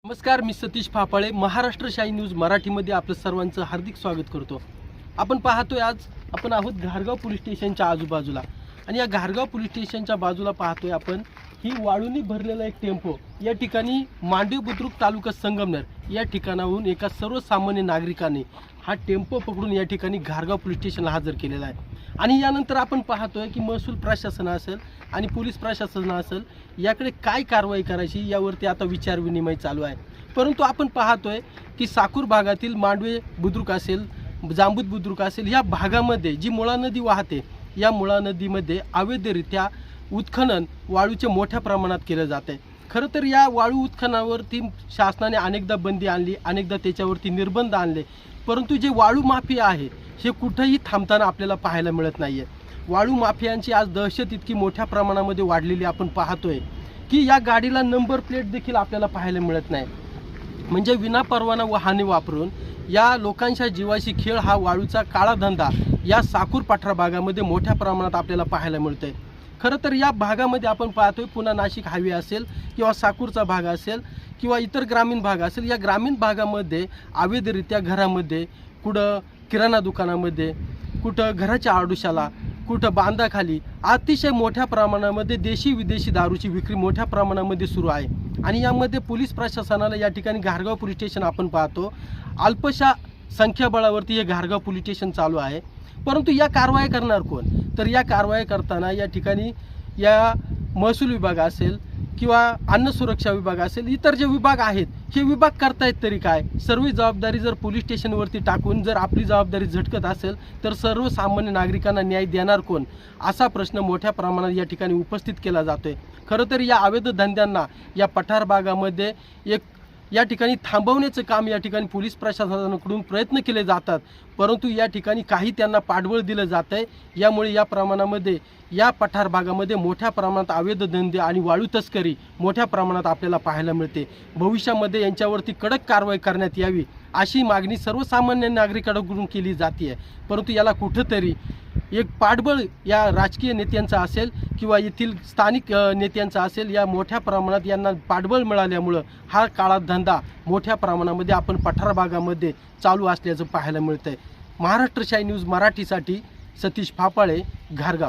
नमस्कार, मी सतीश फाफाळे महाराष्ट्र शाही न्यूज मराठीमध्ये आपलं सर्वांचं हार्दिक स्वागत करतो। आपण पाहतोय आज आपण आहोत घारगाव पोलीस स्टेशनच्या आजूबाजूला आणि या घारगाव पोलीस स्टेशनच्या बाजूला पाहतोय आपण ही वाळूनी भरलेला एक टेम्पो या ठिकाणी मांडवी बुद्रुक तालुका संगमनेर या ठिकाणाहून एका सर्वसामान्य नागरिकाने हा टेम्पो पकडून या ठिकाणी घारगाव पोलीस स्टेशनला हजर केलेला आहे। आणि यानंतर आपण पाहतोय की महसूल प्रशासन असेल आणि पोलीस प्रशासन असेल याकडे काय कारवाई करायची यावरती आता विचार विनिमय चालू आहे। परंतु आपण पाहतोय की साकूर भागातील मांडवे बुद्रुक असेल, जांबूत बुद्रुक असेल या भागामध्ये जी मुळा नदी वाहते या मुळा नदीमध्ये अवैधरित्या उत्खनन वाळूचे मोठ्या प्रमाणात केले जाते। खरं तर या वाळू उत्खननावरती शासनाने अनेकदा बंदी आणली, अनेकदा त्याच्यावरती निर्बंध आणले, परंतु जे वाळू माफिया आहे हे कुठेही थांबताना आपल्याला पाहायला मिळत नाहीये। वाळू माफियांची आज दहशत इतकी मोठ्या प्रमाणामध्ये वाढलेली आपण पाहतोय की या गाडीला नंबर प्लेट देखील आपल्याला पाहायला मिळत नाही। म्हणजे विनापरवाना वाहने वापरून या लोकांच्या जीवाशी खेळ हा वाळूचा काळा धंदा या साकूर पठार भागामध्ये मोठ्या प्रमाणात आपल्याला पाहायला मिळतोय। खरं तर या भागामध्ये आपण पाहतोय पुन्हा नाशिक हायवे असेल किंवा साकूरचा भाग असेल किंवा इतर ग्रामीण भाग असेल, या ग्रामीण भागामध्ये अवैधरित्या घरामध्ये, कुठं किराणा दुकानामध्ये, कुठं घराच्या आडुशाला, कुठं बांधाखाली अतिशय मोठ्या प्रमाणामध्ये देशी विदेशी दारूची विक्री मोठ्या प्रमाणामध्ये सुरू आहे। आणि यामध्ये पोलीस प्रशासनाला या ठिकाणी घारगाव पोलीस स्टेशन आपण पाहतो अल्पशा संख्याबळावरती हे घारगाव पोलीस स्टेशन चालू आहे। परंतु या कारवाई करणार कोण? तर या कारवाई करताना या ठिकाणी या महसूल विभाग असेल किंवा अन्न सुरक्षा विभाग असेल, इतर जे विभाग आहेत हे विभाग करतायत तरी काय? सर्व जबाबदारी जर पोलीस स्टेशनवरती टाकून जर आपली जबाबदारी झटकत असेल तर सर्वसामान्य नागरिकांना न्याय देणार कोण, असा प्रश्न मोठ्या प्रमाणात या ठिकाणी उपस्थित केला जातोय। खरं तर या अवैध धंद्यांना या पठार भागामध्ये या ठिकाणी थांबवण्याचं काम या ठिकाणी पोलीस प्रशासनाकडून प्रयत्न केले जातात, परंतु या ठिकाणी काही त्यांना पाठबळ दिलं जातं आहे। यामुळे या प्रमाणामध्ये या पठार भागामध्ये मोठ्या प्रमाणात अवैध धंदे आणि वाळू तस्करी मोठ्या प्रमाणात आपल्याला पाहायला मिळते। भविष्यामध्ये यांच्यावरती कडक कारवाई करण्यात यावी अशी मागणी सर्वसामान्य नागरिकांकडून केली जाते, परंतु याला कुठंतरी एक पाठबळ या राजकीय नेत्यांचा असेल किंवा येथील स्थानिक नेत्यांचा असेल, या मोठ्या प्रमाणात यांना पाठबळ मिळाल्यामुळं हा काळा धंदा मोठ्या प्रमाणामध्ये आपण पठार भागामध्ये चालू असल्याचं पाहायला मिळतंय। महाराष्ट्र शाही न्यूज मराठीसाठी सतीश फाफाळे, घारगाव।